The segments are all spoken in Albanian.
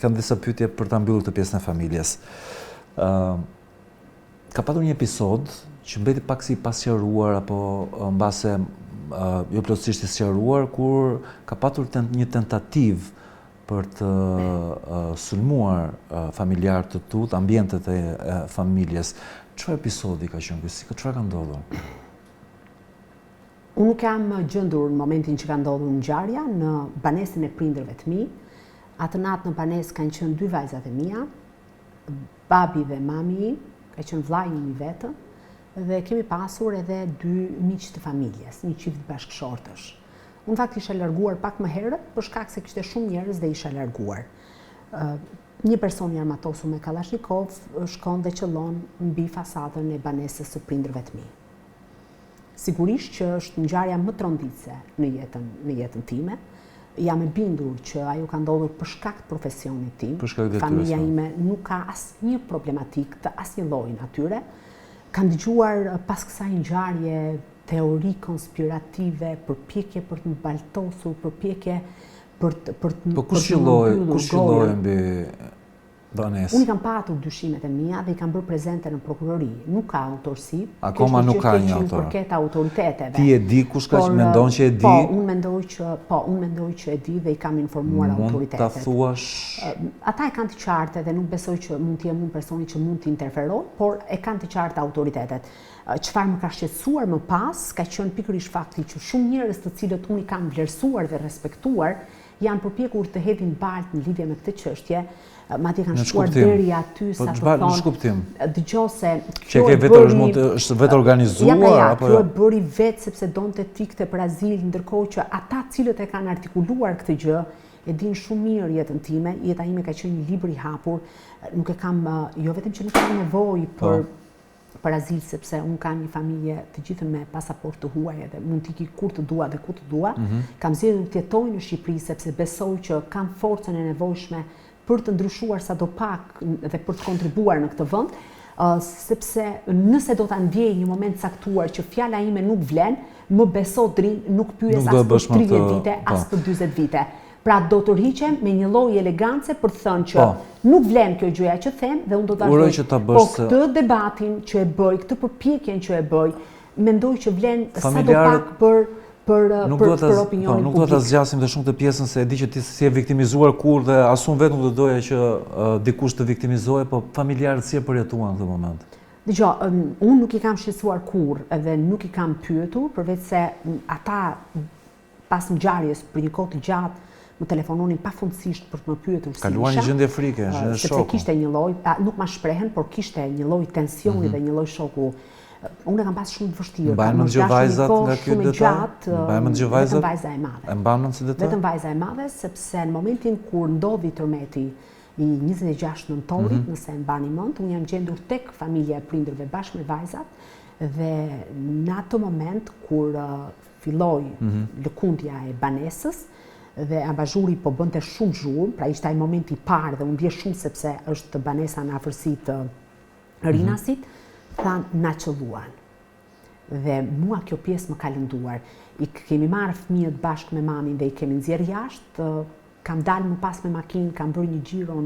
kam disa pyetje për ta mbyllur këtë pjesën e familjes. Ka patur një episod që mbeti pak si pasqaruar apo mbase jo plotësisht i sqaruar, kur ka patur një tentativë për të sulmuar familjar të tut, ambientet e familjes. Çfarë episodi ka qenë ky? Çfarë ka ndodhur? Unë nuk jam gjendur në momentin që ka ndodhur ngjarja në banesën e prindërve të mi. Atë natë në banesë kanë qenë 2 vajzat e mia, babi dhe mami, ka qenë vllai im i vetëm, dhe kemi pasur edhe 2 miq të familjes, një çift bashkëshortësh. Unë fakt isha larguar pak më herët për shkak se kishte shumë njerëz dhe isha larguar. Një person i armatosur me Kalashnikov shkon dhe qëllon mbi fasadën e banesës së prindërve të mi. Sigurisht që është ngjarja më tronditse në jetën time. Jam e bindur që ajo ka ndodhur për shkak të profesionit tim. Familja ime nuk ka asnjë problematik të asnjë lloji natyre. Kam dëgjuar pas kësaj ngjarje teori konspirative, përpjekje për të mbaltosur, përpjekje për të Po kush qëlloi mbi banesë? Unë kam patur dyshimet e mia dhe i kam bërë prezente në prokurori. Nuk ka autorsi. Akoma nuk ka një autor. Përket autoriteteve. Ti e di kush ka që mendon që e di? Po, unë mendoj që e di dhe i kam informuar autoritetet. Mund ta thuash? Ata e kanë të qartë dhe nuk besoj që mund të jem unë personi që mund të interferoj, por e kanë të qartë autoritetet. Çfarë më ka shqetësuar më pas, ka qenë pikërisht fakti që shumë njerëz të cilët unë i kam vlerësuar dhe respektuar, janë përpjekur të hedhin baltë në lidhje me këtë çështje, madje kanë shkuar deri aty sa të thonë. Dëgjoj se kjo është vetë organizuar apo jo? Kjo e bëri vetë sepse donte të ikte për azil, ndërkohë që ata cilët e kanë artikuluar këtë gjë e din shumë mirë jetën time. Jeta ime ka qenë një libër i hapur. Nuk e kam, jo vetëm që nuk kam nevojë për azil, sepse unë kam një familje të gjithë me pasaport të huaj dhe mund t'i kur të dua dhe ku të dua. Kam zgjedhur të jetoj në Shqipëri sepse besoj që kam forcën e nevojshme për të ndryshuar sadopak dhe për të kontribuar në këtë vend, sepse nëse do ta ndjej një moment caktuar që fjala ime nuk vlen, më beso Drin, nuk pyes as për 30 vite, as për 40 vite. Pra do të rriqem me një lloj elegance për të thënë që nuk vlen kjo gjëja që them dhe unë do ta vazhdoj. Po këtë debatin që e bëj, këtë përpjekjen që e bëj, mendoj që vlen sadopak për opinionin publik. Nuk do ta zgjasim të shumë të pjesën se e di që ti si e viktimizuar kur dhe as unë vetë nuk do doja që dikush të viktimizohej, po familjarët si e përjetuan këtë moment. Dgjoj, unë nuk i kam shqetësuar kurrë edhe nuk i kam pyetur, përveç se ata pas ngjarjes për një kohë të gjatë më telefononin pafundësisht për të më pyetur si isha. Kaluan një gjendje frike, shoku. Sepse kishte një lloj, nuk ma shprehen, por kishte një lloj tensioni dhe një lloj shoku. Unë e kam pas shumë të vështirë. Mbajnë mend gjë vajzat nga ky detaj? Mbajnë mend gjë vajzat? Vetëm vajza e madhe. E mban mend si detaj? Vetëm vajza e madhe, sepse në momentin kur ndodhi tërmeti i 26 nëntorit, nëse e mbani mend, unë jam gjendur tek familja e prindërve bashkë me vajzat dhe në atë moment kur filloi lëkundja e banesës, dhe abazhuri po bënte shumë zhurmë, pra ishte ai momenti i parë dhe unë ndjej shumë sepse është banesa në afërsi të Rinasit, thanë na qelluan. Dhe mua kjo pjesë më ka lënduar. I kemi marrë fëmijët bashkë me mamin dhe i kemi nxjerrë jashtë, kam dalë më pas me makinë, kam bërë një xhiro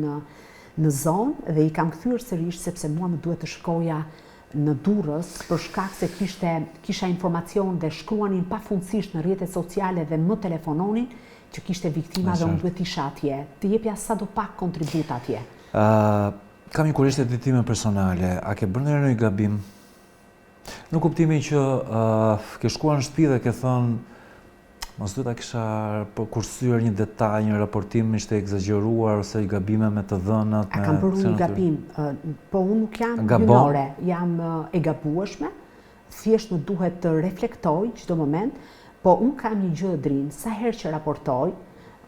në zonë dhe i kam kthyer sërish sepse mua më duhet të shkoja në Durrës për shkak se kisha informacion dhe shkruanin pafundësisht në rrjetet sociale dhe më telefononin që kishte viktima dhe unë duhet isha atje, të jepja sadopak kontribut atje. Kam një kurioztet time personale, a ke bërë ndonjë gabim? Në kuptimin që ke shkuar në shtëpi dhe ke thënë mos duhet ta kisha kursyer një detaj, një raportim ishte egzageruar ose gabime me të dhënat. A kam bërë një gabim, po unë nuk jam gjynore, jam e gabueshme, thjesht më duhet të reflektoj çdo moment. Po unë kam një gjë Drin, sa herë që raportoj,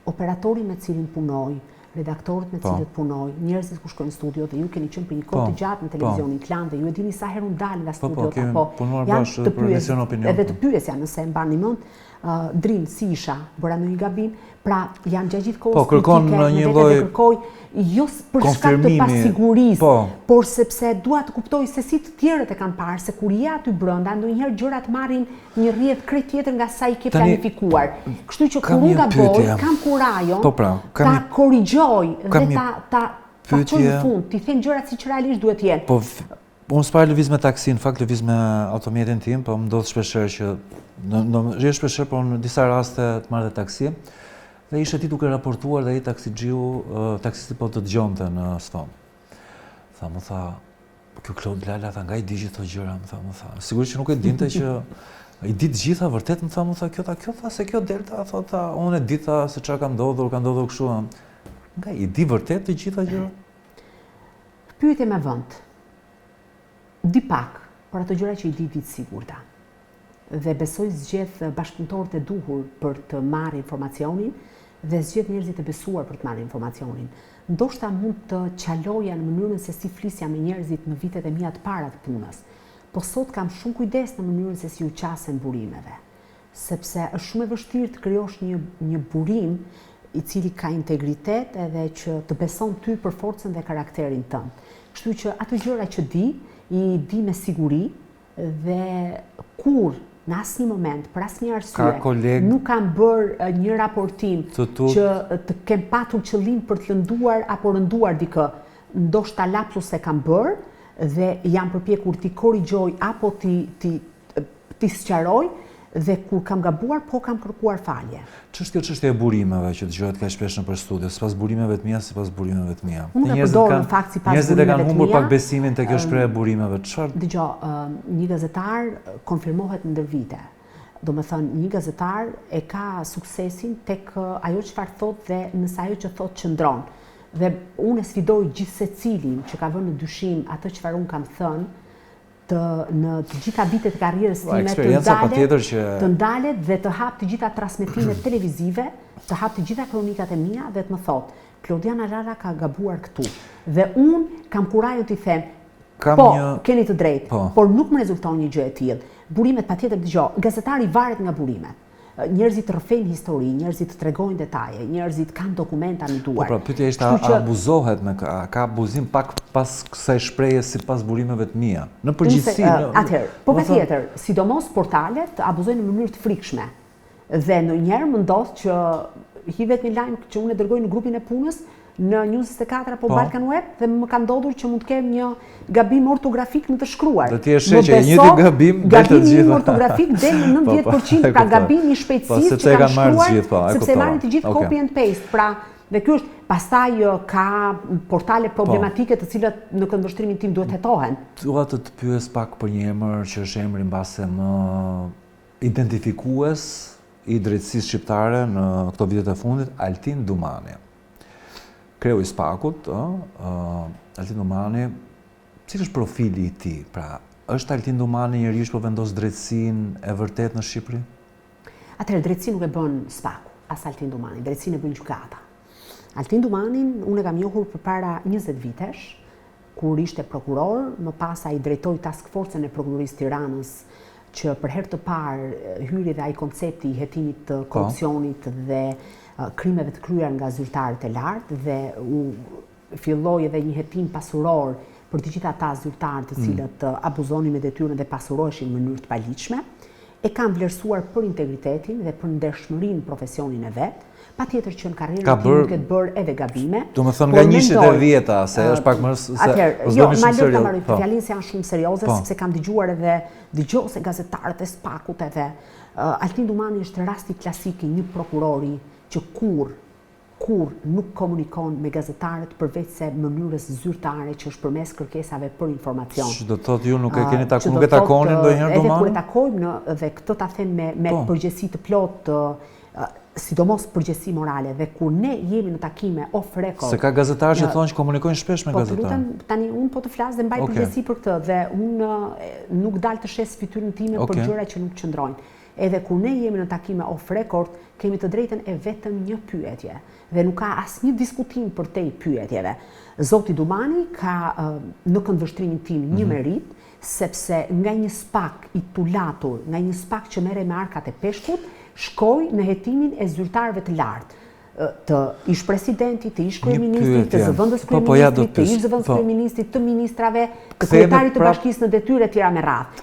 operatori me cilin punoj, redaktorët me cilët punoj, njerëzit ku shkojnë në studio dhe ju keni qenë për një kohë të gjatë në televizionin Klan dhe ju e dini sa herë unë dal nga studiot apo edhe të pyesja nëse e mbani mend, Drin si isha, bëra ndonjë gabim, pra jam gjatë gjithë kohës kërkon një lloj kërkoj jo për shkak të pasigurisë, po. por sepse dua të kuptoj se si të tjerët e kanë parë, se kur je aty brenda, ndonjëherë gjërat marrin një rrjedh krejt tjetër nga sa i ke planifikuar. Kështu që kur unë gaboj, kam kurajon ta korrigjoj dhe ta çoj në fund, ti them gjërat siç realisht duhet të jenë. Po unë s'para lëviz me taksi, në fakt lëviz me automjetin tim, po më ndodh shpeshherë që jo shpeshherë, por në disa raste të marr dhe taksi. Dhe ishte ti duke raportuar dhe ai taksisti po të dëgjonte në sfond. Më tha, kjo Klod Lala, tha, nga i di gjithë këto gjëra, më tha. Sigurisht që nuk e dinte që i di të gjitha vërtet, më tha, kjo tha se kjo delta, thota, unë e di tha se çfarë ka ndodhur kështu. Nga i di vërtet të gjitha gjëra? Pyetje me vend. Di pak, por ato gjëra që i di të sigurta. Dhe besoj zgjedh bashkëpunëtorët e duhur për të marrë informacionin dhe zgjedh njerëzit e besuar për të marrë informacionin. Ndoshta mund të qaloja në mënyrën se si flisja me njerëzit në vitet e mia të para të punës, po sot kam shumë kujdes në mënyrën se si u qasen burimeve, sepse është shumë e vështirë të krijosh një burim i cili ka integritet edhe që të beson ty për forcën dhe karakterin tënd. Kështu që ato gjëra që i di me siguri dhe kur në asnjë moment, për asnjë arsye, nuk kam bërë një raportim që të kem patur qëllim për të lënduar apo rënduar dikë, ndoshta lapsus e kam bërë dhe jam përpjekur t'i korrigjoj apo t'i sqaroj dhe kur kam gabuar, po kam kërkuar falje. Ç'është kjo çështje e burimeve që dëgohet kaq shpesh nëpër studio, sipas burimeve të mia, sipas burimeve të mia. Unë e përdor në fakt sipas burimeve të mia. Njerëzit e kanë humbur pak besimin te kjo shprehje e burimeve. Çfarë? Dgjoj, një gazetar konfirmohet ndër vite. Domethënë, një gazetar e ka suksesin tek ajo çfarë thotë dhe nëse ajo që thotë qëndron. Dhe unë e sfidoj gjithsecilin që ka vënë në dyshim atë çfarë unë kam thënë, në të gjitha vitet e karrierës time të ndalet dhe të hap të gjitha transmetimet televizive, të hap të gjitha kronikat e mia dhe të më thotë, Klodiana Lala ka gabuar këtu. Dhe unë kam kurajon t'i them, keni të drejtë, por nuk më rezulton një gjë e tillë. Burimet patjetër dëgjoj, gazetari varet nga burimet. Njerëzit rrëfejnë histori, njerëzit tregojnë detaje, njerëzit kanë dokumenta në duar. Po, pyetja ishte a abuzohet ka abuzim pak pas kësaj shprehje sipas burimeve të mia. Në përgjithësi. Atëherë, po patjetër, sidomos portalet abuzojnë në mënyrë të frikshme. Dhe ndonjëherë më ndodh që hivet një lajm që unë e dërgoj në grupin e punës në News 24 apo Balkan Web dhe më ka ndodhur që mund të kem një gabim ortografik në të shkruar. Do t'i e sheh që e njëjti gabim del të gjitha. Gabimi ortografik del në 90%, pra gabimi i shpejtësisë që kam shkruar, sepse marrin të gjithë copy and paste. Pra, dhe ky është, pastaj ka portale problematike të cilat në këndvështrimin tim duhet hetohen. Dua të pyes pak për një emër që është emri mbase më identifikues i drejtësisë shqiptare në këto vitet e fundit, Altin Dumani. Kreu i Spakut, Altin Dumani, cili është profili i tij? Pra, është Altin Dumani njeriu që po vendos drejtësinë e vërtet në Shqipëri? Atëherë drejtësinë nuk e bën Spaku, as Altin Dumani, drejtësinë e bën gjykata. Altin Dumanin unë e kam njohur përpara 20 vitesh, kur ishte prokuror, më pas ai drejtoi task force-n e prokurorisë Tiranës, që për herë të parë hyri dhe ai koncepti i hetimit të korrupsionit dhe krimeve të kryer nga zyrtarët e lartë dhe u filloi edhe një hetim pasuror për të gjithë ata zyrtarë të cilët abuzonin me detyrën dhe pasuroheshin në mënyrë të paligjshme, e kanë vlerësuar për integritetin dhe për ndershmërinë në profesionin e vet. Patjetër që në karrierën time këtë bërë edhe gabime. Do të thonë nga 110-a, se është pak më se jo, ma lër ta marrë fjalinë se janë shumë serioze, sepse kam dëgjuar edhe dëgjose gazetarët e Spakut edhe. Altin Dumani është rasti klasik i një prokurori që kur nuk komunikon me gazetarët përveç se mënyrës zyrtare që është përmes kërkesave për informacion. Që do të thotë ju nuk e takonin ndonjëherë Dumanin? Edhe kur e takojmë dhe këtë ta them me përgjegjësi të plotë, sidomos përgjegjësi morale, dhe kur ne jemi në takime off record. Se ka gazetarë që thonë që komunikojnë shpesh me gazetarë. Po, të lutem, tani unë po të flas dhe mbaj përgjegjësi për këtë dhe unë nuk dal të shes fytyrën time për gjëra që nuk qëndrojnë. Edhe kur ne jemi në takime off record, kemi të drejtën e vetëm një pyetje dhe nuk ka asnjë diskutim për te pyetjeve. Zoti Dumani ka në këndvështrimin tim një merit, sepse nga një spak i tulatur, nga një spak që merre me arkat e peshkut, shkoi në hetimin e zyrtarëve të lartë. të ish presidentit, të ish kryeministit, të zëvendës Po, ja do kryeministit, të ish zëvendës po. kryeministit, të ministrave, të kryetarit të bashkisë në detyrë e tjera me radhë.